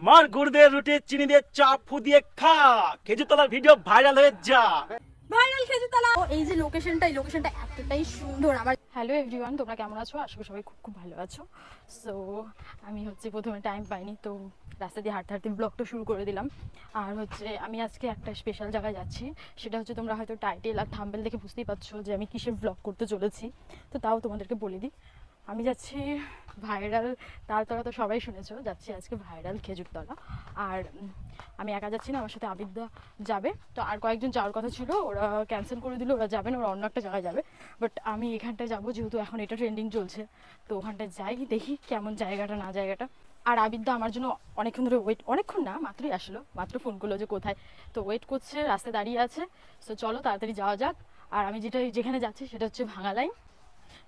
মার গুড় দিয়ে রুটি চিনি দিয়ে চাপ ফু দিয়ে খা, খেজুরতলার ভিডিও ভাইরাল হয়ে যা। ভাইরাল খেজুরতলা। এই যে লোকেশনটা, এই লোকেশনটা এতটাই সুন্দর। আমার হ্যালো এভরিওয়ান, তোমরা কেমন আছো? আশা করি সবাই খুব ভালো আছো। সো আমি প্রথমে টাইম পাইনি, তো রাস্তা দিয়ে হাঁটতে হাঁটতে ব্লগটা শুরু করে দিলাম। আর আমি আজকে একটা স্পেশাল জায়গায় যাচ্ছি, সেটা তোমরা হয়তো টাইটেল আর থাম্বনেল দেখে বুঝতেই পারছো যে আমি কিসের ব্লগ করতে চলেছি। তো তাও তোমাদেরকে বলে দিই, আমি যাচ্ছি ভাইরাল তালতলা, তো সবাই শুনেছো, যাচ্ছি আজকে ভাইরাল খেজুরতলা। আর আমি একা যাচ্ছি না, আমার সাথে আবিদা যাবে। তো আর কয়েকজন যাওয়ার কথা ছিল, ওরা ক্যান্সেল করে দিল, ওরা যাবে না, ওরা অন্য একটা জায়গায় যাবে। বাট আমি এখানটায় যাবো, যেহেতু এখন এটা ট্রেন্ডিং চলছে, তো ওখানটায় যাই, দেখি কেমন জায়গাটা না জায়গাটা। আর আবিদা আমার জন্য অনেকক্ষণ ধরে অনেকক্ষণ না, মাত্রই আসলো, মাত্র ফোন করলো যে কোথায়, তো ওয়েট করছে, রাস্তায় দাঁড়িয়ে আছে। সো চলো তাড়াতাড়ি যাওয়া যাক। আর আমি যেখানে যাচ্ছি সেটা হচ্ছে ভাঙা লাইন।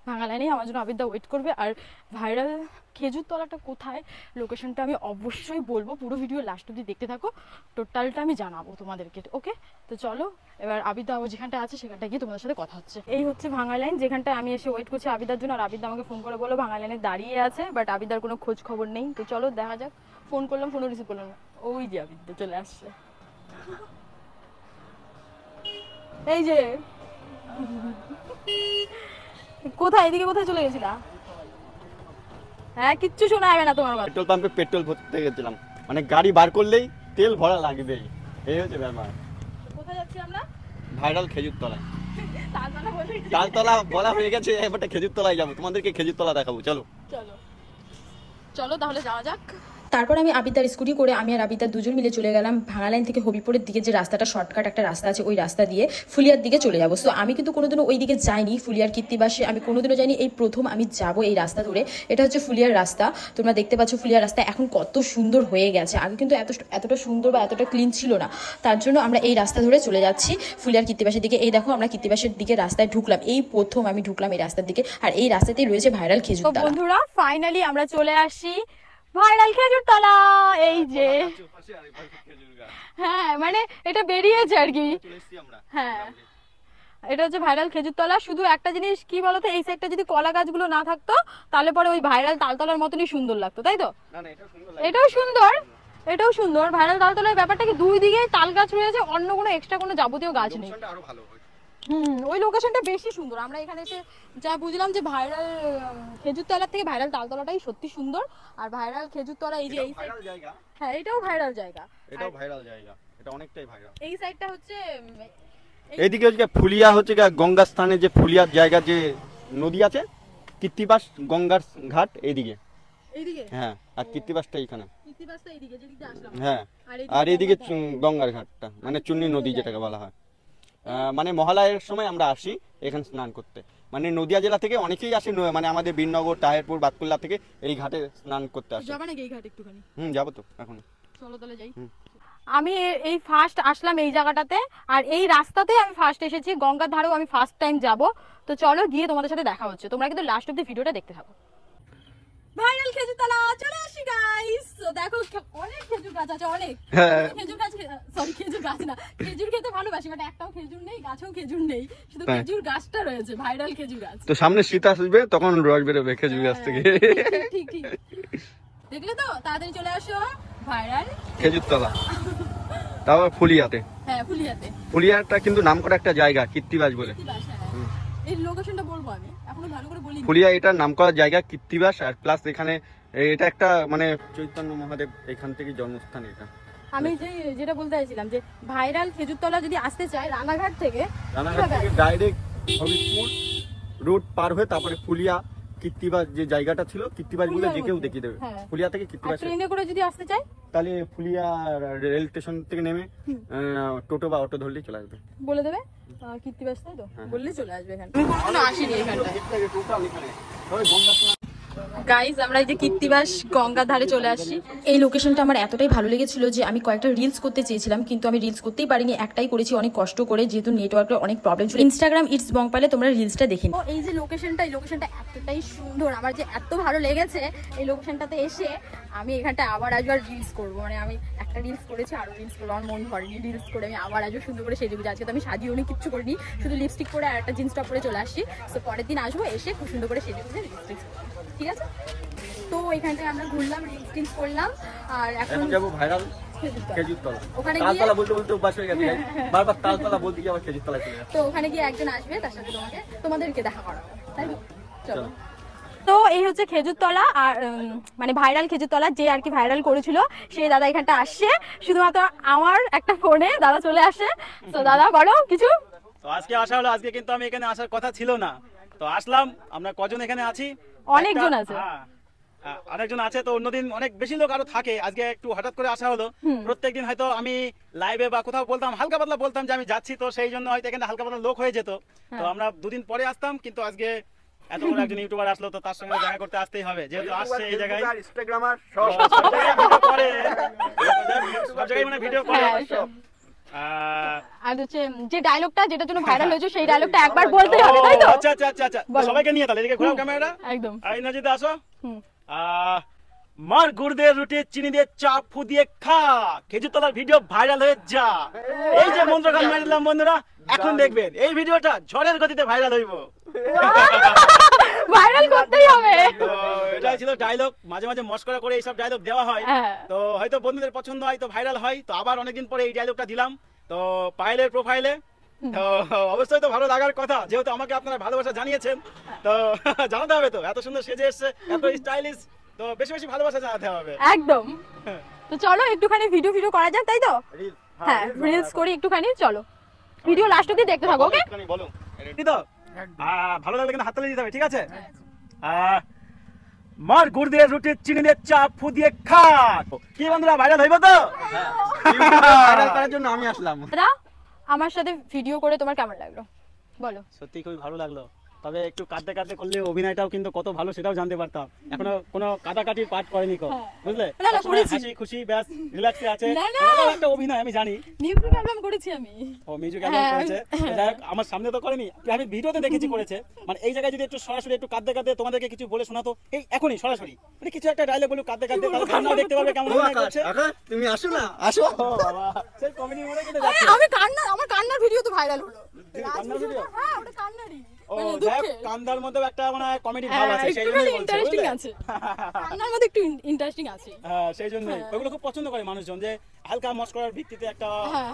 ভাঙা লাইনেই আমার জন্য আবিদা ওয়েট করবে। আর ভাইরাল খেজুরতলাটা কোথায়, লোকেশনটা আমি অবশ্যই বলবো, পুরো ভিডিও লাস্ট অবধি দেখতে থাকো, টোটালটা আমি জানাবো তোমাদেরকে। ওকে, তো চলো এবার আবিদা যেখানটা আছে সেখানটা গিয়ে তোমাদের সাথে কথা হচ্ছে। এই হচ্ছে ভাঙা লাইন, যেখানটা আমি এসে ওয়েট করছি আবিদার জন্য। আর আবিদা আমাকে ফোন করে বলো ভাঙা লাইনে দাঁড়িয়ে আছে, বাট আবিদার কোনো খোঁজ খবর নেই। তো চলো দেখা যাক। ফোন করলাম, ফোনও রিসিভ করলাম না। ওই যে আবিদা চলে আসছে, এই যে। কোথায়, এদিকে কোথায় চলে গেছিলা? হ্যাঁ, কিচ্ছু শোনা যাবে না তোমার কথা। পেট্রোল পাম্পে পেট্রোল ভরতে গেছিলাম, মানে গাড়ি বার করলেই তেল ভরা লাগবেই, এই হচ্ছে ব্যাপার। কোথায় যাচ্ছি আমরা? ভাইরাল খেজুরতলা। তালতলা তালতলা বলা হয়ে গেছে, এবারটা খেজুরতলায় যাবো, তোমাদেরকে খেজুরতলা দেখাবো। চলো চলো চলো তাহলে যাওয়া যাক। তারপর আমি আবিদার স্কুটি করে আমি আর আবিদার দুজন মিলে চলে গেলাম ভাঙা লাইন থেকে হবিপুরের দিকে, যে রাস্তাটা শর্টকাট একটা রাস্তা আছে, ওই রাস্তা দিয়ে ফুলিয়ার দিকে চলে যাবো। সো আমি কিন্তু কোনোদিনও ওই দিকে যাইনি, ফুলিয়ার কীর্তিবাসে আমি কোনোদিনও যাইনি, এই প্রথম আমি যাব এই রাস্তা ধরে। এটা হচ্ছে ফুলিয়ার রাস্তা, তোমরা দেখতে পাচ্ছ ফুলিয়ার রাস্তা এখন কত সুন্দর হয়ে গেছে। আগে কিন্তু এতটা সুন্দর বা এতটা ক্লিন ছিল না, তার জন্য আমরা এই রাস্তা ধরে চলে যাচ্ছি ফুলিয়ার কীর্তিবাসের দিকে। এই দেখো আমরা কীর্তিবাসের দিকে রাস্তায় ঢুকলাম, এই প্রথম আমি ঢুকলাম এই রাস্তার দিকে। আর এই রাস্তাতেই রয়েছে ভাইরাল খেজুরতলা। বন্ধুরা ফাইনালি আমরা চলে আসি ভাইরাল খেজুরতলা। এই যে, হ্যাঁ মানে এটা বেরিয়েছে আর কি। হ্যাঁ, এটা হচ্ছে ভাইরাল খেজুরতলা। শুধু একটা জিনিস কি বলতো, এই সাইডটা যদি কলা গাছগুলো না থাকতো তাহলে পরে ওই ভাইরাল তালতলার মতনই সুন্দর লাগতো, তাই তো? এটাও সুন্দর, এটাও সুন্দর। ভাইরাল তালতলার ব্যাপারটা কি, দুই দিকে তাল গাছ রয়েছে, অন্য কোনো এক্সট্রা কোনো যাবতীয় গাছ নেই। ওই লোকেশনটা বেশি সুন্দর। আমরা এখানে এসে যা বুঝলাম যে ভাইরাল খেজুরতলার থেকে ভাইরাল তালতলাটাই সত্যি সুন্দর। আর ভাইরাল খেজুরতলা এই যে এই জায়গা, হ্যাঁ এটাও ভাইরাল জায়গা, এটাও ভাইরাল জায়গা, এটা অনেকটাই ভাইরাল। এই সাইডটা হচ্ছে এইদিকে হচ্ছে ফুলিয়া, হচ্ছে গঙ্গার স্থানে যে ফুলিয়ার জায়গা, যে নদী আছে কীর্তিবাস গঙ্গার ঘাট এইদিকে। এইদিকে হ্যাঁ, আর কীর্তিবাসটা এইখানে। কীর্তিবাসটা এইদিকে, যেদিকে আসলাম। হ্যাঁ, আর এইদিকে গঙ্গার ঘাটটা, মানে চুন্নি নদী যেটাকে বলা হয়। মানে মহালয়ের সময় আমরা আসি এখানে স্নান করতে, মানে নদিয়া জেলা থেকে অনেকেই আসে, মানে আমাদের বীরনগর, তাহেরপুর, বাতকুল্লা থেকে এই ঘাটে স্নান করতে আসে। যাবে নাকি এই ঘাট একটুখানি? যাবো তো এখন। চলো তাহলে যাই। আমি এই ফার্স্ট আসলাম এই জায়গাটাতে, আর এই রাস্তাতে আমি ফার্স্ট এসেছি, গঙ্গার ধারেও আমি ফার্স্ট টাইম যাব। তো চলো গিয়ে তোমাদের সাথে দেখা হচ্ছে, তোমরা কিন্তু লাস্ট অবধি ভিডিওটা দেখতে থাকো। ভাইরাল খেজুরতলা চলে আসি গাইস। দেখো অনেক খেজুর গাছ আছে, অনেক খেজুর গাছ, সরি খেজুর গাছ না, খেজুর খেতে ভালোবাসি, বাট একটাও খেজুর নেই, গাছেও খেজুর নেই, শুধু খেজুর গাছটা রয়েছে, ভাইরাল খেজুর গাছ। তো সামনে শীত আসবে, তখন রস বেরোবে খেজুর গাছ থেকে। ঠিক ঠিক, দেখলে তো? তাড়াতাড়ি চলে আসো ভাইরাল খেজুরতলা, তারপর ফুলিয়াতে। হ্যাঁ ফুলিয়াতে, ফুলিয়াটা কিন্তু নাম করা একটা জায়গা, কীর্তিবাস বলে। এই লোকেশনটা বলবো আমি, এখনো ভালো করে বলিনি। ফুলিয়া এটা নাম করা জায়গা কীর্তিবাস, আর প্লাস এখানে এটা একটা মানে চৈতন্য মহাদেব এখান থেকে জন্মস্থান। এটা আমি যেটা বলতে চাইছিলাম যে ভাইরাল খেজুরতলা যদি আসতে চায় রানাঘাট থেকে ডাইরেক্ট হবিপুর রোড পার হয়ে তারপরে ফুলিয়া কীর্তিবাস যে জায়গাটা ছিল, কীর্তিবাস বলে যে কেউ দেখিয়ে দেবে। ফুলিয়া থেকে কীর্তিবাস ট্রেনে করে যদি আসতে চায় তাহলে ফুলিয়া রেল স্টেশন থেকে নেমে টোটো বা অটো ধরলেই চলে আসবে, বলে দেবে কীর্তিবাস, তাই তো? বললেই চলে আসবে এখানে। আমি কখনো আসিনি এখানটায় গাইস। আমরা এই যে কীর্তিবাস গঙ্গার ধারে চলে আসছি। এই লোকেশনটা আমার এতটাই ভালো লেগেছিল যে আমি কয়েকটা রিলস করতে চেয়েছিলাম, কিন্তু আমি রিলস করতেই পারিনি, একটাই করেছি অনেক কষ্ট করে, যেহেতু নেটওয়ার্কের অনেক প্রবলেম ছিল। ইনস্টাগ্রাম ইটস বং পাইলে তোমরা রিলসটা দেখে নিও। এই যে লোকেশনটা, এই লোকেশনটা এতটাই সুন্দর, আমার যে এত ভালো লেগেছে এই লোকেশনটাতে এসে। আমি এখানটা আবার আসবো আর রিলস করবো, মানে আমি একটা রিলস করেছি, আরো রিলস করবো, আমার মন ভরেনি রিলস করে। আমি আবার আসবো সুন্দর করে সেজে গুজে। আজকে তো আমি সাজিও নি, কিচ্ছু করিনি, শুধু লিপস্টিক পরে আর একটা জিন্স টপ পরে চলে আসছি। তো পরের দিন আসবো, এসে খুব সুন্দর করে সেজে গুজে রিলস ঠিক আছে। তো এখানটায় আমরা ঘুরলাম, রিলস টিলস করলাম, আর এখন এখন যাবো ভাইরাল খেজুরতলা। খেজুরতলা। ওখানে তালতলা গিয়ে বলতে বলতে অভ্যাস হয়ে গেছে, বারবার তালতলা বলতে গিয়ে আবার খেজুরতলা চলে যাচ্ছে। তো ওখানে গিয়ে একজন আসবে, তার সাথে তোমাদেরকে দেখা করাবো, তাই তো? চলো। চলো। তো এই হচ্ছে খেজুরতলা, আর মানে ভাইরাল খেজুরতলা, যে আর কি ভাইরাল করেছিল সেই দাদা এখানটা আসছে শুধুমাত্র আমার একটা ফোনে। দাদা চলে আসে, তো দাদা বলো কিছু। তো আজকে আসা হলো, আজকে কিন্তু আমি এখানে আসার কথা ছিল না, তো আসলাম। আমরা কজন এখানে আছি? অনেকজন আছে। অনেকজন আছে, তো অন্যদিন অনেক বেশি লোক আরো থাকে, আজকে একটু হঠাৎ করে আসা হলো। প্রত্যেকদিন হয়তো আমি লাইভে বা কোথাও বলতাম, হালকা পাতলা বলতাম যে আমি যাচ্ছি, তো সেই জন্য হয়তো এখানে হালকা পাতলা লোক হয়ে যেত। তো আমরা দুদিন পরে আসতাম, কিন্তু আজকে এত বড় একজন ইউটিউবার আসলো, তো তার সঙ্গে দেখা করতে আসতেই হবে, যেহেতু আসছে এই জায়গায়। ইনস্টাগ্রামার সব জায়গায় ভিডিও করে, সব জায়গায় মানে ভিডিও করে। আর হচ্ছে যে ডায়লগটা যেটার জন্য ভাইরাল হয়েছে সেই ডায়লগটা একবার বলতেই হবে, তাই তো? আচ্ছা আচ্ছা আচ্ছা আচ্ছা, সবাইকে নিয়ে তাহলে এদিকে ঘোরাও ক্যামেরাটা। একদম। আই নজিতে আসো। মার গুড়দের রুটি চিনি দিয়ে চাপ ফু দিয়ে খা, খেজুরতলার ভিডিও ভাইরাল হয়ে যা। এই যে মন্ত্রগান মারিলাম বন্ধুরা, এখন দেখবেন এই ভিডিওটা ঝড়ের গতিতে ভাইরাল হইব। ভাইরাল করতেই হবে। তো এটাই ছিল ডায়লগ, মাঝে মাঝে মস্করা করে এইসব ডায়লগ দেওয়া হয়, তো হয়তো বন্ধুদের পছন্দ হয়, তো ভাইরাল হয়। তো আবার অনেকদিন পরে এই ডায়লগটা দিলাম, তো পায়েলের প্রোফাইলে। তো অবশ্যই তো ভালো লাগার কথা, যেহেতু আমাকে আপনারা ভালোবাসা জানিয়েছেন, তো জানাতে হবে। তো এত সুন্দর সেজে এসছে, এত স্টাইলিশ, তো বেশি বেশি ভালোবাসা জানাতে হবে একদম। তো চলো একটুখানি ভিডিও করা যাক, তাই তো? হ্যাঁ, রিলস করি একটুখানি, চলো ভিডিও লাস্ট অবধি দেখতে থাকো, ওকে? বলো রেডি তো? ভালো লাগলে কিন্তু হাততালি দিতে হবে, ঠিক আছে? মার গুড় দিয়ে রুটি চিনি দিয়ে চাপ ফু দিয়ে খা। কি বন্ধুরা, ভাইরাল হইব তো? ভাইরাল করার জন্য আমি আসলাম। দাদা, আমার সাথে ভিডিও করে তোমার কেমন লাগলো বলো? সত্যি খুবই ভালো লাগলো, তবে একটু কাঁদতে কাঁদতে করলে অভিনয়টাও কিন্তু কত ভালো সেটাও জানতে পারতাম। এখনো কোনো কাটাকাটির পার্ট করেনি কো, বুঝলে? না, না, সবসময় করেছি। হাসি খুশি ব্যাস রিল্যাক্সে আছে। না, না। এটাও একটা অভিনয়, আমি জানি। মিউজিক অ্যালবাম করেছি আমি। ও মিউজিক অ্যালবাম করেছে, যাই হোক, আমার সামনে তো করেনি, আমি ভিডিওতে দেখেছি করেছে। মানে এই জায়গায় যদি একটু সরাসরি একটু কাঁদতে কাঁদতে তোমাদেরকে কিছু বলে শোনাতো, এই এখনই সরাসরি মানে কিছু একটা ডায়লগ বলে কাঁদতে কাঁদতে, তাহলে তোমরাও দেখতে পারবে কেমন অভিনয় করছে। তুমি আসো না, আসো। ও বাবা, সেই কমেডি মোডে কিন্তু আরে, যাচ্ছে। আমার কান্নার ভিডিও তো ভাইরাল হলো। কান্নার video? হ্যাঁ, ওটা কান্নারই। ও মানে যাই হোক, দুঃখের। কান্দার মধ্যে একটা মানে কমেডি ভাব আছে, সেই জন্যই একটুখানি বলছি, ইন্টারেস্টিং বুঝলে? আছে। কান্নার মধ্যে একটু ইন্টারেস্টিং আছে। হ্যাঁ, সেই জন্যই ওইগুলো খুব পছন্দ করে মানুষজন, যে হালকা মস্করার ভিত্তিতে একটা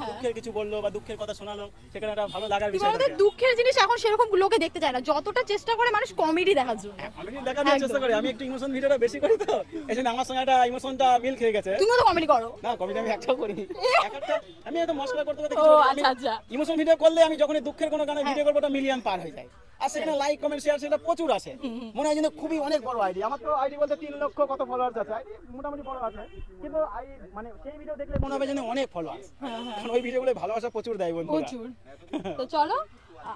দুঃখের কিছু বললো বা দুঃখের কথা শোনালো, সেখানে একটা ভালো লাগার কি বিষয় বলতো, থাকে। দুঃখের জিনিস এখন সেরকম লোকে দেখতে চায় না, যতটা চেষ্টা করে মানুষ কমেডি দেখার জন্য। আমি দেখার চেষ্টা করি, আমি একটু ইমোশন ভিডিওটা বেশি করি, তো এই জন্য আমার সঙ্গে একটা ইমোশনটা মিল খেয়ে গেছে। তুমিও তো কমেডি করো। না, কমেডি আমি একটাও করিনি, একটা আমি এত মস্করা করতে করতে ও, আচ্ছা, আচ্ছা। ইমোশন ভিডিও করলে আমি যখনই দুঃখের কোনো গানে ভিডিও করবো, ওটা মিলিয়ন পার হয়ে যায়, আর সেখানে লাইক কমেন্ট শেয়ার সেটা প্রচুর আসে। মনে হয় যেন খুবই অনেক বড় আইডি। আমার তো আইডি বলতে 3 লক্ষ কত ফলোয়ার্স আছে, আইডি মোটামুটি বড় আছে, কিন্তু মানে সেই ভিডিও দেখলে মনে হবে যেন অনেক ফলোয়ার্স, কারণ ওই ভিডিওগুলো ভালোবাসা প্রচুর দেয় বন্ধুরা। প্রচুর। তো চলো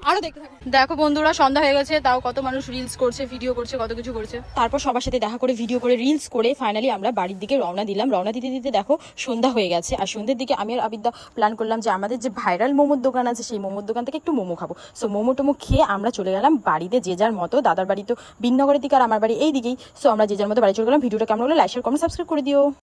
আরো দেখতে থাকো। দেখো বন্ধুরা, সন্ধ্যা হয়ে গেছে, তাও কত মানুষ রিলস করছে, ভিডিও করছে, কত কিছু করছে। তারপর সবার সাথে দেখা করে ভিডিও করে রিলস করে ফাইনালি আমরা বাড়ির দিকে রওনা দিলাম। রওনা দিতে দিতে দেখো সন্ধ্যা হয়ে গেছে, আর সন্ধ্যের দিকে আমি আর আবিদ্যা প্ল্যান করলাম যে আমাদের যে ভাইরাল মোমোর দোকান আছে সেই মোমোর দোকান থেকে একটু মোমো খাবো। সো মোমো টোমো খেয়ে আমরা চলে গেলাম বাড়িতে, যে যার মতো। দাদার বাড়ি তো বিননগরের দিকে আর আমার বাড়ি এই দিকেই। সো আমরা যে যার মতো বাড়ি চলে গেলাম। ভিডিওটা কেমন হলো লাইক শেয়ার কমেন্ট সাবস্ক্রাইব করে দিও।